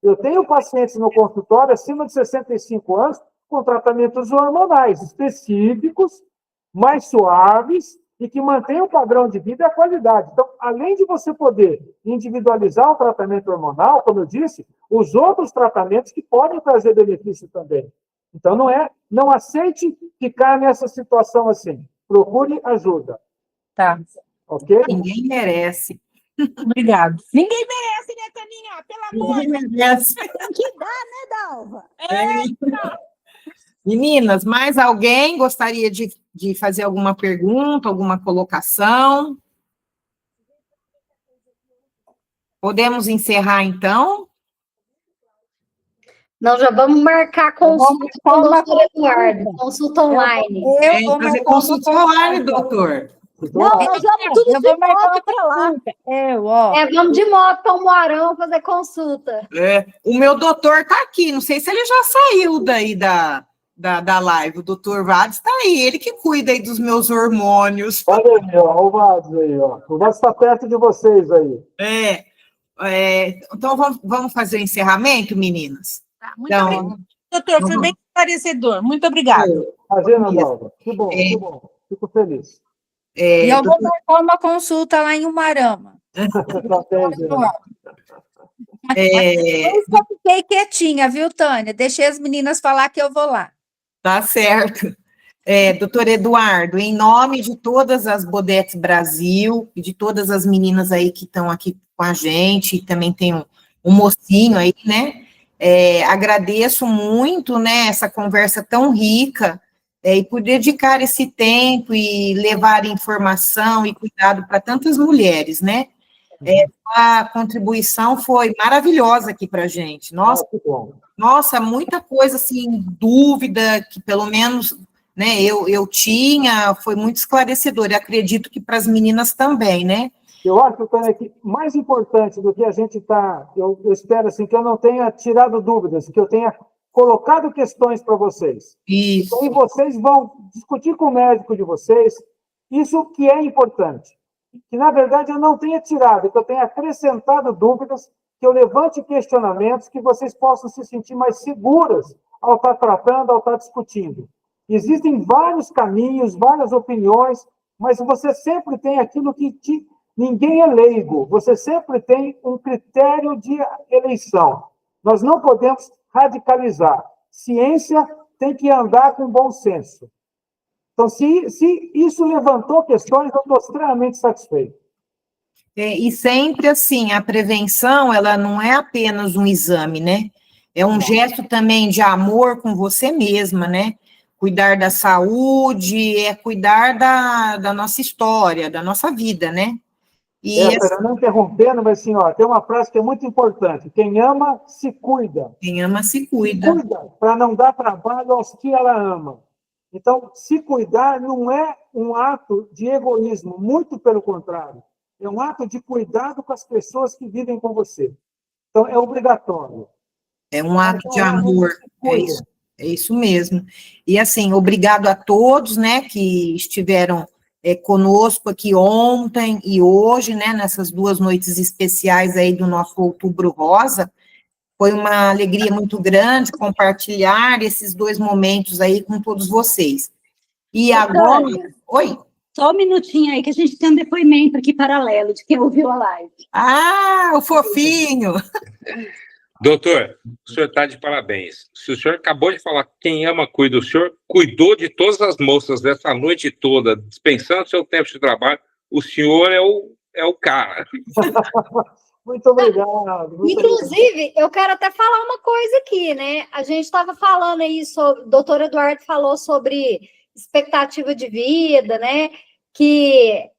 Eu tenho pacientes no consultório acima de 65 anos com tratamentos hormonais específicos, mais suaves e que mantêm o padrão de vida e a qualidade. Então, além de você poder individualizar o tratamento hormonal, como eu disse, os outros tratamentos que podem trazer benefício também. Então, não aceite ficar nessa situação assim. Procure ajuda. Tá. Ok? Ninguém merece. Obrigado. Ninguém merece, né, Taninha? Pelo amor de Ninguém merece. Dalva? Meninas, mais alguém gostaria de fazer alguma pergunta, alguma colocação? Podemos encerrar, então? Nós já vamos marcar consulta com o doutor Eduardo, consulta online. É, fazer consulta online, doutor. Não, nós vamos tudo de moto para lá. Vamos de moto para o Moarão fazer consulta. O meu doutor está aqui, não sei se ele já saiu daí da live. O doutor Vades está aí, ele que cuida aí dos meus hormônios. Olha aí, ó, o Vades aí, ó. O Vades está perto de vocês aí. Então, vamos fazer o encerramento, meninas? Tá, muito obrigada. Doutor, foi bem esclarecedor. Muito obrigada. Imagina, Dalva. Que bom, que bom. Fico feliz. E eu vou marcar uma consulta lá em Umarama. Eu só fiquei quietinha, viu, Tânia? Deixei as meninas falar que eu vou lá. Tá certo. Doutor Eduardo, em nome de todas as Bodetes Brasil e de todas as meninas aí que estão aqui com a gente, e também tem um mocinho aí, né? Agradeço muito, né, essa conversa tão rica, e por dedicar esse tempo e levar informação e cuidado para tantas mulheres, né? A contribuição foi maravilhosa aqui para a gente. Nossa, muita coisa, assim, dúvida, que pelo menos, né, eu tinha, foi muito esclarecedor, e acredito que para as meninas também, né? Eu acho, Tânia, que mais importante do que a gente está, eu espero assim, que eu não tenha tirado dúvidas, que eu tenha colocado questões para vocês. Isso. E vocês vão discutir com o médico de vocês, isso que é importante. Que, na verdade, eu não tenha tirado, que eu tenha acrescentado dúvidas, que eu levante questionamentos, que vocês possam se sentir mais seguras ao estar tratando, ao estar discutindo. Existem vários caminhos, várias opiniões, mas você sempre tem aquilo que ninguém é leigo, você sempre tem um critério de eleição. Nós não podemos radicalizar. Ciência tem que andar com bom senso. Então, se isso levantou questões, eu estou extremamente satisfeito. E sempre assim, a prevenção, ela não é apenas um exame, né? É um gesto também de amor com você mesma, né? Cuidar da saúde, cuidar da nossa história, da nossa vida, né? Não interrompendo, mas assim, ó, tem uma frase que é muito importante. Quem ama, se cuida. Quem ama, se cuida. Se cuida para não dar trabalho aos que ela ama. Então, se cuidar não é um ato de egoísmo, muito pelo contrário. é um ato de cuidado com as pessoas que vivem com você. Então, é obrigatório. É um ato Então, de amor, é isso mesmo. E assim, obrigado a todos, né, que estiveram conosco aqui ontem e hoje, né, nessas 2 noites especiais aí do nosso Outubro Rosa. Foi uma alegria muito grande compartilhar esses 2 momentos aí com todos vocês. E agora... Oi? Só um minutinho aí, que a gente tem um depoimento aqui paralelo de quem ouviu a live. Ah, o fofinho! Doutor, o senhor está de parabéns. Se o senhor acabou de falar que quem ama cuida, o senhor cuidou de todas as moças dessa noite toda, dispensando seu tempo de trabalho, o senhor é o cara. Muito obrigado. Inclusive, eu quero até falar uma coisa aqui, né? A gente estava falando aí sobre, o doutor Eduardo falou sobre expectativa de vida, né? Que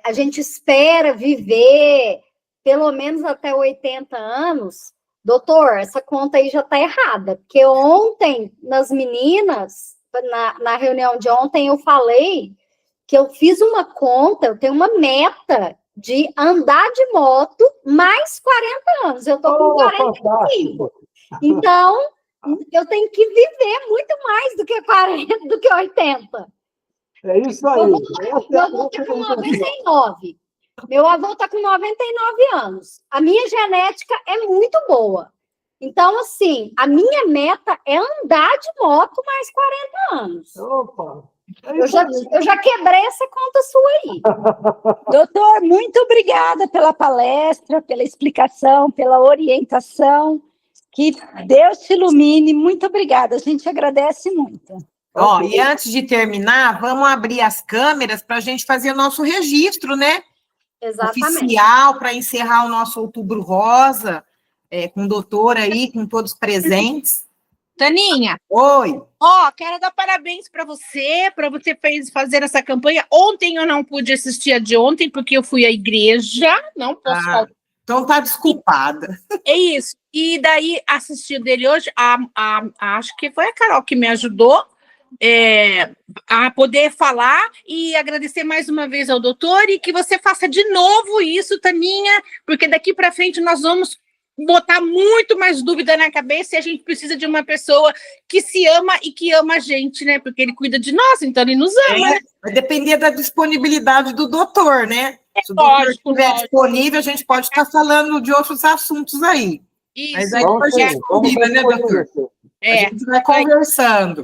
a gente espera viver pelo menos até 80 anos. Doutor, essa conta aí já está errada, porque ontem, nas meninas, na reunião de ontem, eu falei que eu fiz uma conta, eu tenho uma meta de andar de moto mais 40 anos. Eu estou com 45. Então, eu tenho que viver muito mais do que 40, do que 80. É isso aí. Meu avô está com 99. Meu avô está com 99 anos. A minha genética é muito boa. Então, assim, a minha meta é andar de moto mais 40 anos. Opa! Eu já quebrei essa conta sua aí. Doutor, muito obrigada pela palestra, pela explicação, pela orientação. Que Deus te ilumine. Muito obrigada. A gente agradece muito. Ó, e antes de terminar, vamos abrir as câmeras para a gente fazer o nosso registro, né? Exatamente. Oficial, para encerrar o nosso Outubro Rosa, com o doutor aí, com todos presentes. Taninha. Oi. Quero dar parabéns para você fazer essa campanha. Ontem eu não pude assistir a de ontem, porque eu fui à igreja, não posso faltar. Então tá desculpada. É isso. E daí, assisti dele hoje, acho que foi a Carol que me ajudou a poder falar e agradecer mais uma vez ao doutor e que você faça de novo isso, Taninha, porque daqui para frente nós vamos botar muito mais dúvida na cabeça e a gente precisa de uma pessoa que se ama e que ama a gente, né? Porque ele cuida de nós, então ele nos ama. Né? Vai depender da disponibilidade do doutor, né? Se o doutor estiver disponível, a gente pode estar falando de outros assuntos aí. Isso. Mas aí depois a gente combina, né, doutor? A gente vai conversando.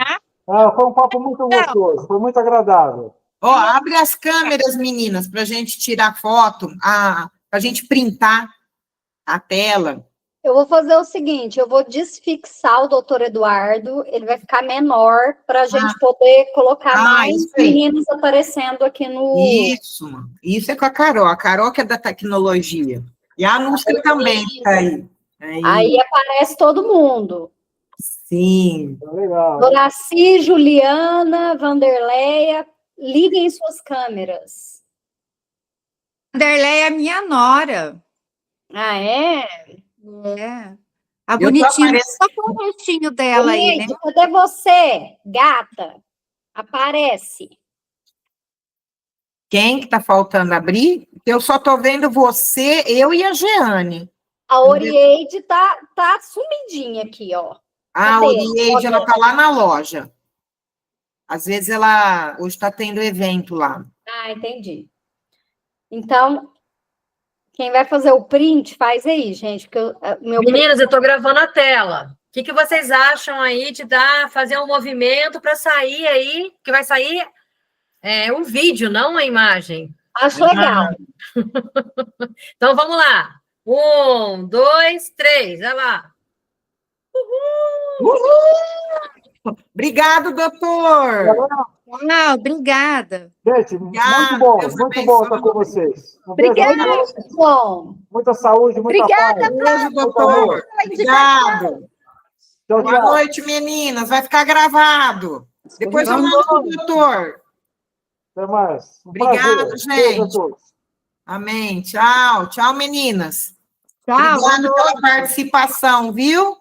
Foi um papo muito gostoso, foi muito agradável. Abre as câmeras, meninas, para a gente tirar foto, para a gente printar a tela. Eu vou fazer o seguinte, eu vou desfixar o doutor Eduardo, ele vai ficar menor para a gente poder colocar mais meninos aparecendo aqui no... Isso é com a Carol que é da tecnologia. E a Nússia também está aí. Aí aparece todo mundo. Sim. Legal. Doraci, Juliana, Vanderleia, liguem suas câmeras. Vanderleia é minha nora. Ah, é? É. A bonitinha, só com o rostinho dela aí, né? Cadê você, gata? Aparece. Quem que tá faltando abrir? Eu só tô vendo você, eu e a Jeane. A Orieide tá sumidinha aqui, ó. A Orieide, ela tá lá na loja. Às vezes ela... Hoje tá tendo evento lá. Ah, entendi. Então... Quem vai fazer o print, faz aí, gente. Porque Meninas, eu estou gravando a tela. O que vocês acham aí de fazer um movimento para sair aí, que vai sair um vídeo, não uma imagem? Acho legal. Então, vamos lá. 1, 2, 3, olha lá. Uhul! Uhul! Obrigado, doutor! Obrigada. Gente, muito bom estar com vocês. Obrigada, bom. Muita saúde, muita paz. Beijo, doutor. Obrigado. Boa noite, meninas. Vai ficar gravado. Depois eu mando para o doutor. Até mais. Obrigada, gente. Amém. Tchau. Tchau, meninas. Tchau. Obrigada pela participação, viu?